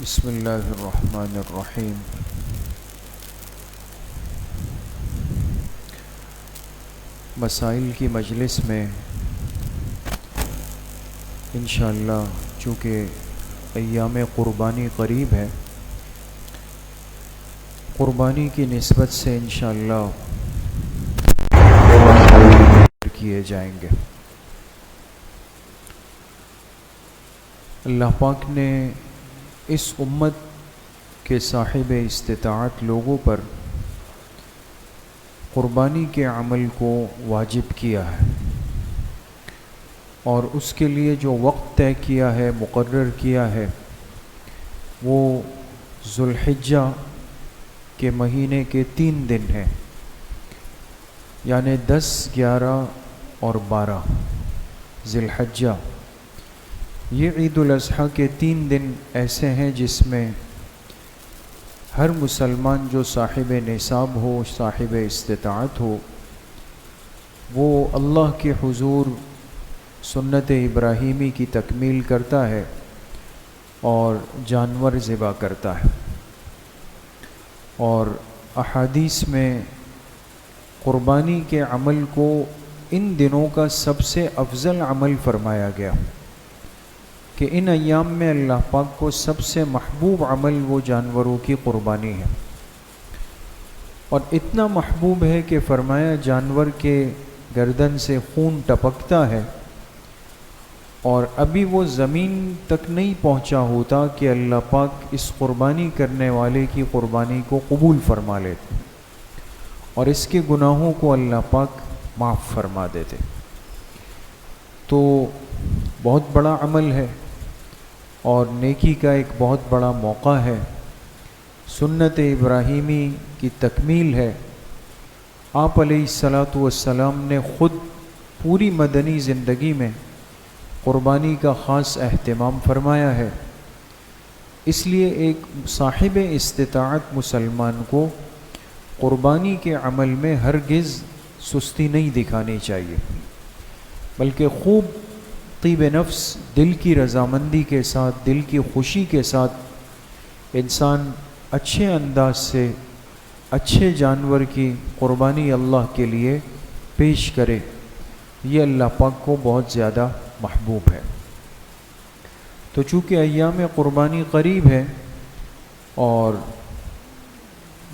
بسم اللہ الرحمن الرحیم۔ مسائل کی مجلس میں انشاءاللہ چونکہ ایام قربانی قریب ہے، قربانی کی نسبت سے انشاءاللہ کیے جائیں گے۔ اللہ پاک نے اس امت کے صاحب استطاعت لوگوں پر قربانی کے عمل کو واجب کیا ہے، اور اس کے لیے جو وقت طے کیا ہے، مقرر کیا ہے، وہ ذوالحجہ کے مہینے کے 3 دن ہیں، یعنی 10، 11 اور 12 ذی الحجہ۔ یہ عید الاضحیٰ کے 3 دن ایسے ہیں جس میں ہر مسلمان جو صاحب نصاب ہو، صاحب استطاعت ہو، وہ اللہ کے حضور سنت ابراہیمی کی تکمیل کرتا ہے اور جانور ذبح کرتا ہے۔ اور احادیث میں قربانی کے عمل کو ان دنوں کا سب سے افضل عمل فرمایا گیا کہ ان ایام میں اللہ پاک کو سب سے محبوب عمل وہ جانوروں کی قربانی ہے، اور اتنا محبوب ہے کہ فرمایا جانور کے گردن سے خون ٹپکتا ہے اور ابھی وہ زمین تک نہیں پہنچا ہوتا کہ اللہ پاک اس قربانی کرنے والے کی قربانی کو قبول فرما لیتے اور اس کے گناہوں کو اللہ پاک معاف فرما دیتے۔ تو بہت بڑا عمل ہے اور نیکی کا ایک بہت بڑا موقع ہے، سنت ابراہیمی کی تکمیل ہے۔ آپ علیہ الصلاۃ والسلام نے خود پوری مدنی زندگی میں قربانی کا خاص اہتمام فرمایا ہے، اس لیے ایک صاحب استطاعت مسلمان کو قربانی کے عمل میں ہرگز سستی نہیں دکھانی چاہیے، بلکہ خوب طیب نفس، دل کی رضامندی کے ساتھ، دل کی خوشی کے ساتھ انسان اچھے انداز سے اچھے جانور کی قربانی اللہ کے لیے پیش کرے، یہ اللہ پاک کو بہت زیادہ محبوب ہے۔ تو چونکہ ایام قربانی قریب ہے اور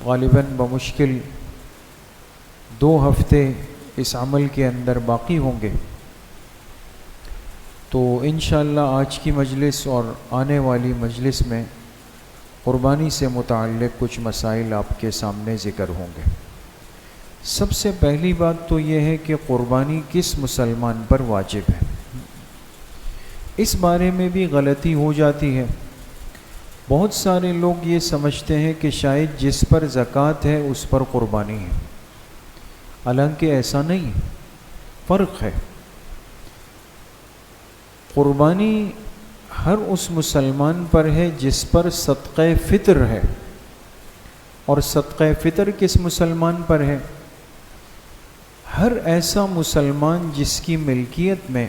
غالباً بمشکل 2 ہفتے اس عمل کے اندر باقی ہوں گے، تو انشاءاللہ آج کی مجلس اور آنے والی مجلس میں قربانی سے متعلق کچھ مسائل آپ کے سامنے ذکر ہوں گے۔ سب سے پہلی بات تو یہ ہے کہ قربانی کس مسلمان پر واجب ہے۔ اس بارے میں بھی غلطی ہو جاتی ہے۔ بہت سارے لوگ یہ سمجھتے ہیں کہ شاید جس پر زکوٰۃ ہے اس پر قربانی ہے، حالانکہ ایسا نہیں، فرق ہے۔ قربانی ہر اس مسلمان پر ہے جس پر صدقہ فطر ہے، اور صدقہ فطر کس مسلمان پر ہے؟ ہر ایسا مسلمان جس کی ملکیت میں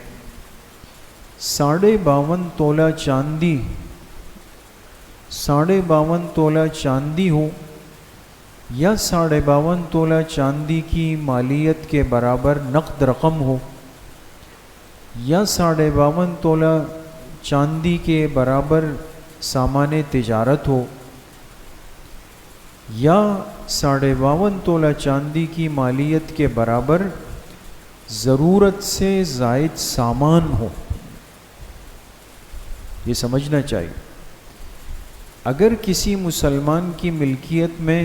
52.5 تولہ چاندی 52.5 تولہ چاندی ہو، یا 52.5 تولہ چاندی کی مالیت کے برابر نقد رقم ہو، یا 52.5 تولہ چاندی کے برابر سامان تجارت ہو، یا 52.5 تولہ چاندی کی مالیت کے برابر ضرورت سے زائد سامان ہو۔ یہ سمجھنا چاہیے، اگر کسی مسلمان کی ملکیت میں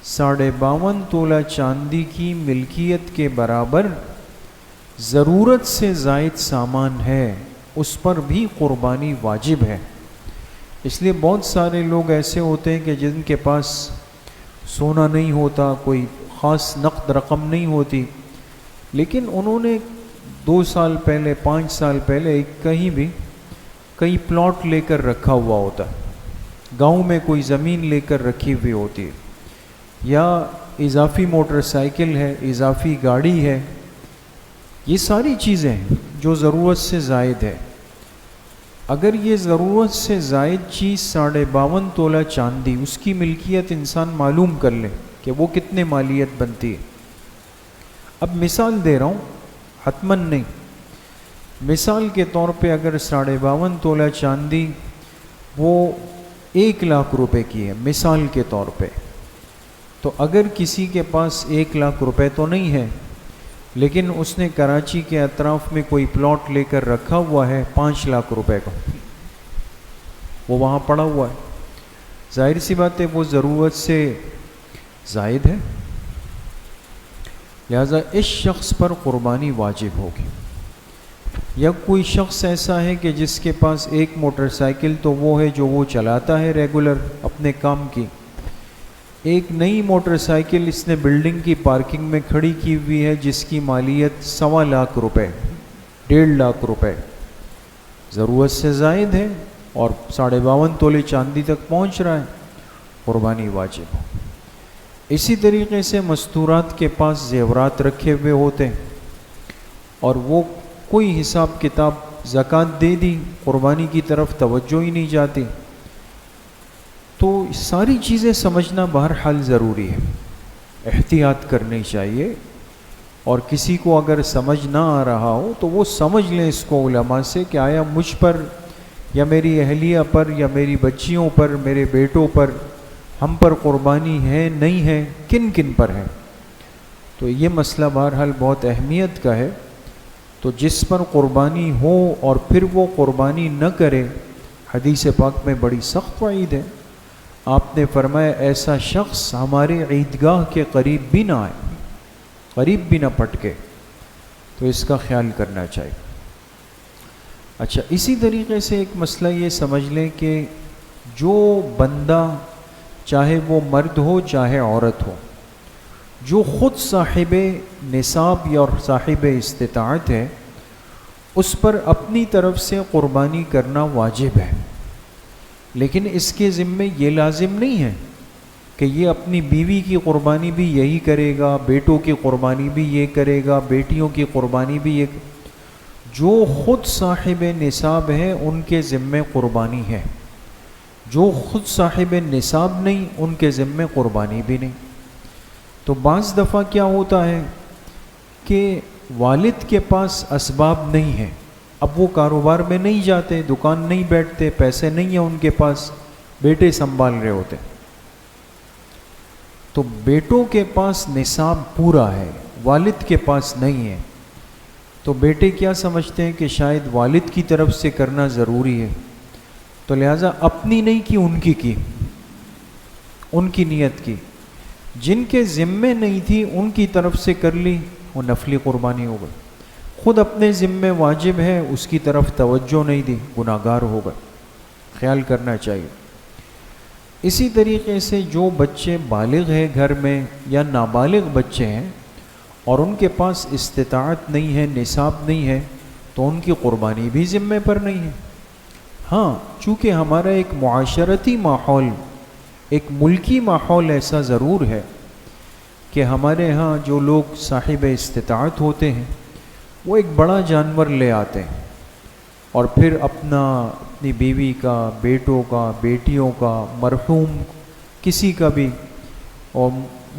52.5 تولہ چاندی کی ملکیت کے برابر ضرورت سے زائد سامان ہے، اس پر بھی قربانی واجب ہے۔ اس لیے بہت سارے لوگ ایسے ہوتے ہیں کہ جن کے پاس سونا نہیں ہوتا، کوئی خاص نقد رقم نہیں ہوتی، لیکن انہوں نے 2 سال پہلے، 5 سال پہلے کئی پلاٹ لے کر رکھا ہوا ہوتا ہے، گاؤں میں کوئی زمین لے کر رکھی ہوئی ہوتی ہے، یا اضافی موٹر سائیکل ہے، اضافی گاڑی ہے، یہ ساری چیزیں ہیں جو ضرورت سے زائد ہے۔ اگر یہ ضرورت سے زائد چیز 52.5 تولہ چاندی، اس کی ملکیت انسان معلوم کر لے کہ وہ کتنے مالیت بنتی ہے. اب مثال دے رہا ہوں، حتماً نہیں، مثال کے طور پہ اگر 52.5 تولہ چاندی وہ 1 لاکھ روپے کی ہے مثال کے طور پہ، تو اگر کسی کے پاس 1 لاکھ روپے تو نہیں ہے، لیکن اس نے کراچی کے اطراف میں کوئی پلاٹ لے کر رکھا ہوا ہے 5 لاکھ روپے کا، وہ وہاں پڑا ہوا ہے، ظاہر سی بات ہے وہ ضرورت سے زائد ہے، لہذا اس شخص پر قربانی واجب ہوگی. یا کوئی شخص ایسا ہے کہ جس کے پاس ایک موٹر سائیکل تو وہ ہے جو وہ چلاتا ہے ریگولر اپنے کام کی، ایک نئی موٹر سائیکل اس نے بلڈنگ کی پارکنگ میں کھڑی کی ہوئی ہے جس کی مالیت 1.25 لاکھ روپے 1.5 لاکھ روپے، ضرورت سے زائد ہے اور 52.5 تولے چاندی تک پہنچ رہا ہے، قربانی واجب ہو. اسی طریقے سے مستورات کے پاس زیورات رکھے ہوئے ہوتے ہیں اور وہ کوئی حساب کتاب زکوٰۃ دے دی، قربانی کی طرف توجہ ہی نہیں جاتی، تو ساری چیزیں سمجھنا بہرحال ضروری ہے، احتیاط کرنی چاہیے. اور کسی کو اگر سمجھ نہ آ رہا ہو تو وہ سمجھ لیں اس کو علماء سے کہ آیا مجھ پر یا میری اہلیہ پر یا میری بچیوں پر، میرے بیٹوں پر، ہم پر قربانی ہے نہیں ہے، کن کن پر ہے. تو یہ مسئلہ بہرحال بہت اہمیت کا ہے. تو جس پر قربانی ہو اور پھر وہ قربانی نہ کرے، حدیث پاک میں بڑی سخت وعید ہے. آپ نے فرمایا ایسا شخص ہمارے عیدگاہ کے قریب بھی نہ آئے، قریب بھی نہ پٹکے. تو اس کا خیال کرنا چاہیے. اچھا، اسی طریقے سے ایک مسئلہ یہ سمجھ لیں کہ جو بندہ چاہے وہ مرد ہو چاہے عورت ہو، جو خود صاحب نصاب یا صاحب استطاعت ہے، اس پر اپنی طرف سے قربانی کرنا واجب ہے، لیکن اس کے ذمے یہ لازم نہیں ہے کہ یہ اپنی بیوی کی قربانی بھی یہی کرے گا، بیٹوں کی قربانی بھی یہ کرے گا، بیٹیوں کی قربانی بھی یہ. جو خود صاحب نصاب ہے ان کے ذمے قربانی ہے، جو خود صاحب نصاب نہیں ان کے ذمے قربانی بھی نہیں. تو بعض دفعہ کیا ہوتا ہے کہ والد کے پاس اسباب نہیں ہیں، اب وہ کاروبار میں نہیں جاتے، دکان نہیں بیٹھتے، پیسے نہیں ہیں ان کے پاس، بیٹے سنبھال رہے ہوتے. تو بیٹوں کے پاس نصاب پورا ہے، والد کے پاس نہیں ہے، تو بیٹے کیا سمجھتے ہیں کہ شاید والد کی طرف سے کرنا ضروری ہے، تو لہٰذا اپنی نہیں کی، ان کی ان کی نیت کی. جن کے ذمے نہیں تھی ان کی طرف سے کر لی، وہ نفلی قربانی ہو گئی. خود اپنے ذمے واجب ہے اس کی طرف توجہ نہیں دی، گناہگار ہو گئے. خیال کرنا چاہیے. اسی طریقے سے جو بچے بالغ ہیں گھر میں یا نابالغ بچے ہیں اور ان کے پاس استطاعت نہیں ہے، نصاب نہیں ہے، تو ان کی قربانی بھی ذمے پر نہیں ہے. ہاں، چونکہ ہمارا ایک معاشرتی ماحول، ایک ملکی ماحول ایسا ضرور ہے کہ ہمارے ہاں جو لوگ صاحب استطاعت ہوتے ہیں وہ ایک بڑا جانور لے آتے ہیں اور پھر اپنی بیوی کا، بیٹوں کا، بیٹیوں کا، مرحوم کسی کا بھی، اور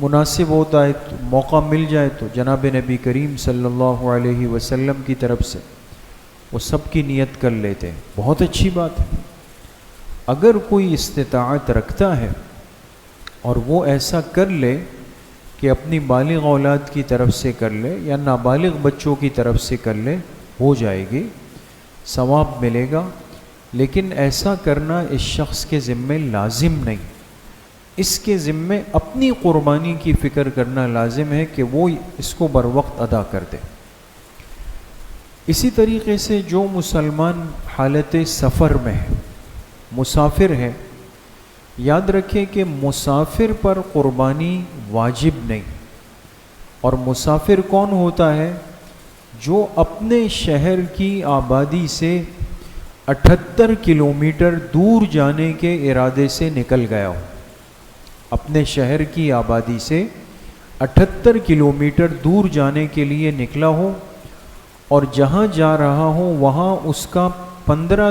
مناسب ہوتا ہے تو موقع مل جائے تو جناب نبی کریم صلی اللہ علیہ وسلم کی طرف سے وہ سب کی نیت کر لیتے ہیں. بہت اچھی بات ہے. اگر کوئی استطاعت رکھتا ہے اور وہ ایسا کر لے کہ اپنی بالغ اولاد کی طرف سے کر لے یا نابالغ بچوں کی طرف سے کر لے، ہو جائے گی، ثواب ملے گا. لیکن ایسا کرنا اس شخص کے ذمے لازم نہیں، اس کے ذمے اپنی قربانی کی فکر کرنا لازم ہے کہ وہ اس کو بر وقت ادا کر دے. اسی طریقے سے جو مسلمان حالت سفر میں ہے، مسافر ہے، یاد رکھیں کہ مسافر پر قربانی واجب نہیں. اور مسافر کون ہوتا ہے؟ جو اپنے شہر کی آبادی سے 78 کلومیٹر دور جانے کے ارادے سے نکل گیا ہو. اپنے شہر کی آبادی سے 78 کلومیٹر دور جانے کے لیے نکلا ہو اور جہاں جا رہا ہو وہاں اس کا 15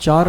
4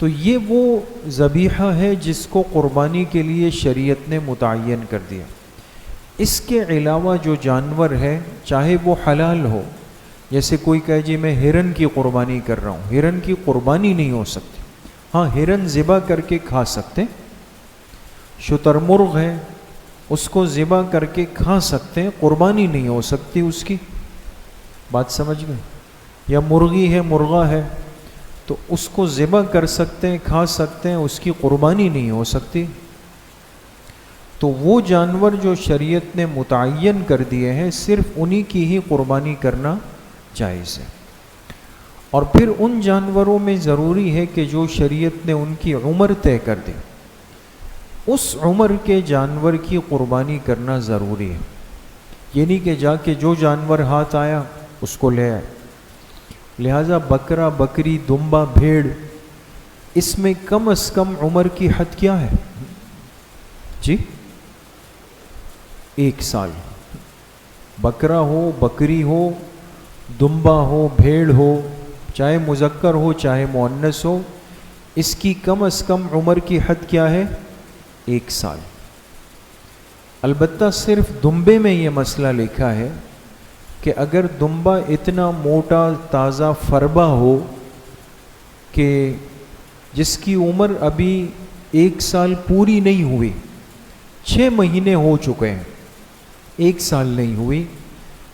تو یہ وہ ذبیحہ ہے جس کو قربانی کے لیے شریعت نے متعین کر دیا. اس کے علاوہ جو جانور ہے چاہے وہ حلال ہو، جیسے کوئی کہے جی میں ہرن کی قربانی کر رہا ہوں، ہرن کی قربانی نہیں ہو سکتی. ہاں ہرن ذبح کر کے کھا سکتے، شتر مرغ ہے اس کو ذبح کر کے کھا سکتے ہیں، قربانی نہیں ہو سکتی اس کی. بات سمجھ گئے؟ یا مرغی ہے، مرغا ہے، تو اس کو ذبح کر سکتے ہیں، کھا سکتے ہیں، اس کی قربانی نہیں ہو سکتی. تو وہ جانور جو شریعت نے متعین کر دیے ہیں صرف انہی کی ہی قربانی کرنا جائز ہے. اور پھر ان جانوروں میں ضروری ہے کہ جو شریعت نے ان کی عمر طے کر دی، اس عمر کے جانور کی قربانی کرنا ضروری ہے. یہ نہیں کہ جا کے جو جانور ہاتھ آیا اس کو لے آئے. لہٰذا بکرا، بکری، دمبا، بھیڑ، اس میں کم از کم عمر کی حد کیا ہے جی؟ 1 سال. بکرا ہو، بکری ہو، دمبا ہو، بھیڑ ہو، چاہے مذکر ہو چاہے مؤنث ہو، اس کی کم از کم عمر کی حد کیا ہے؟ 1 سال. البتہ صرف دمبے میں یہ مسئلہ لکھا ہے کہ اگر دمبا اتنا موٹا تازہ فربا ہو کہ جس کی عمر ابھی 1 سال پوری نہیں ہوئی، 6 مہینے ہو چکے ہیں، 1 سال نہیں ہوئی،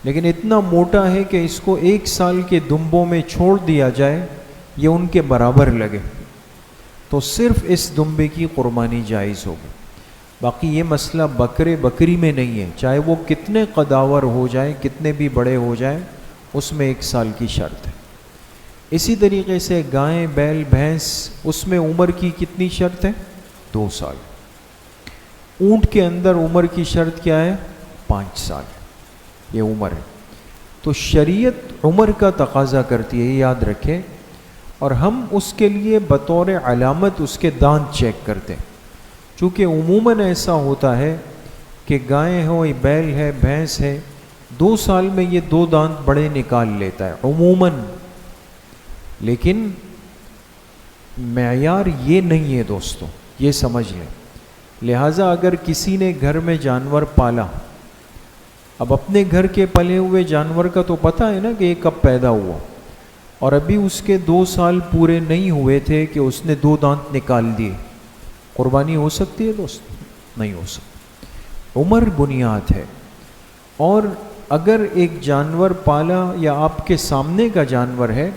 لیکن اتنا موٹا ہے کہ اس کو 1 سال کے دمبوں میں چھوڑ دیا جائے یہ ان کے برابر لگے، تو صرف اس دمبے کی قربانی جائز ہوگی. باقی یہ مسئلہ بکرے بکری میں نہیں ہے، چاہے وہ کتنے قداور ہو جائیں، کتنے بھی بڑے ہو جائیں، اس میں 1 سال کی شرط ہے. اسی طریقے سے گائیں، بیل، بھینس، اس میں عمر کی کتنی شرط ہے؟ 2 سال. اونٹ کے اندر عمر کی شرط کیا ہے؟ 5 سال. یہ عمر ہے. تو شریعت عمر کا تقاضا کرتی ہے، یاد رکھیں، اور ہم اس کے لیے بطور علامت اس کے دانت چیک کرتے ہیں. چونکہ عموماً ایسا ہوتا ہے کہ گائیں ہو، بیل ہے، بھینس ہے، 2 سال میں یہ 2 دانت بڑے نکال لیتا ہے عموماً، لیکن معیار یہ نہیں ہے دوستو، یہ سمجھ لیں. لہٰذا اگر کسی نے گھر میں جانور پالا، اب اپنے گھر کے پلے ہوئے جانور کا تو پتہ ہے نا کہ یہ کب پیدا ہوا، اور ابھی اس کے 2 سال پورے نہیں ہوئے تھے کہ اس نے 2 دانت نکال دیے، قربانی ہو سکتی ہے دوست؟ نہیں ہو سکتی. عمر بنیاد ہے. اور اگر ایک جانور پالا یا آپ کے سامنے کا جانور ہے،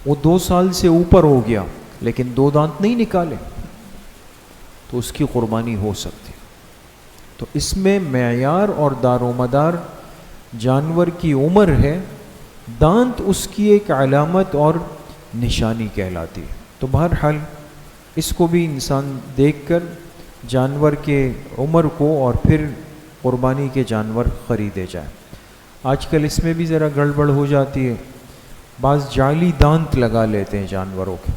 وہ 2 سال سے اوپر ہو گیا لیکن 2 دانت نہیں نکالے، تو اس کی قربانی ہو سکتی. تو اس میں معیار اور دار و مدار جانور کی عمر ہے، دانت اس کی ایک علامت اور نشانی کہلاتی ہے. تو بہرحال اس کو بھی انسان دیکھ کر جانور کے عمر کو اور پھر قربانی کے جانور خریدے جائیں. آج کل اس میں بھی ذرا گڑبڑ ہو جاتی ہے، بعض جعلی دانت لگا لیتے ہیں جانوروں کے،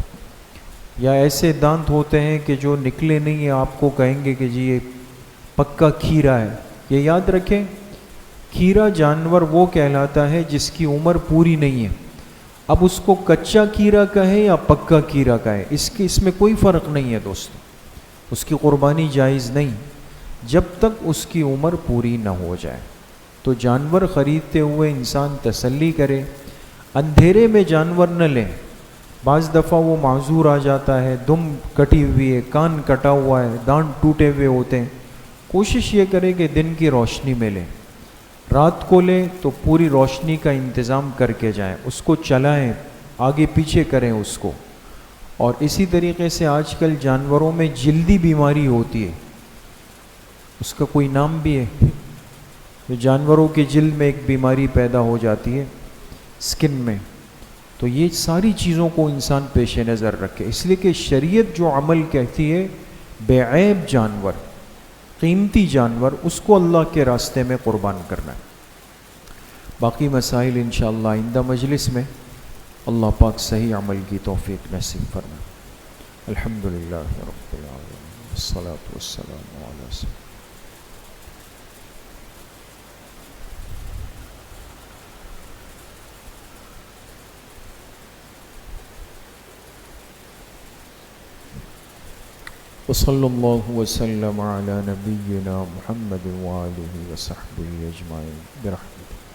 یا ایسے دانت ہوتے ہیں کہ جو نکلے نہیں ہیں، آپ کو کہیں گے کہ جی یہ پکا کھیرا ہے. یہ یاد رکھیں، کھیرا جانور وہ کہلاتا ہے جس کی عمر پوری نہیں ہے. اب اس کو کچا کھیرا کہے یا پکا کھیرا کہے، اس میں کوئی فرق نہیں ہے دوستو، اس کی قربانی جائز نہیں جب تک اس کی عمر پوری نہ ہو جائے. تو جانور خریدتے ہوئے انسان تسلی کرے، اندھیرے میں جانور نہ لیں. بعض دفعہ وہ معذور آ جاتا ہے، دم کٹی ہوئی ہے، کان کٹا ہوا ہے، دانت ٹوٹے ہوئے ہوتے ہیں. کوشش یہ کرے کہ دن کی روشنی میں لیں. رات کو لیں تو پوری روشنی کا انتظام کر کے جائیں، اس کو چلائیں، آگے پیچھے کریں اس کو. اور اسی طریقے سے آج کل جانوروں میں جلدی بیماری ہوتی ہے، اس کا کوئی نام بھی ہے، جانوروں کے جلد میں ایک بیماری پیدا ہو جاتی ہے سکن میں. تو یہ ساری چیزوں کو انسان پیش نظر رکھے، اس لیے کہ شریعت جو عمل کہتی ہے بے عیب جانور، قیمتی جانور، اس کو اللہ کے راستے میں قربان کرنا ہے. باقی مسائل انشاءاللہ آئندہ مجلس میں اللہ پاک صحیح عمل کی توفیق نصیب فرمائے. الحمدللہ رب العالمین، والصلاة والسلام علی سیدنا وصلی اللہ وسلم علی نبینا محمد وآلہ وصحبہ اجمعین برحمتہ.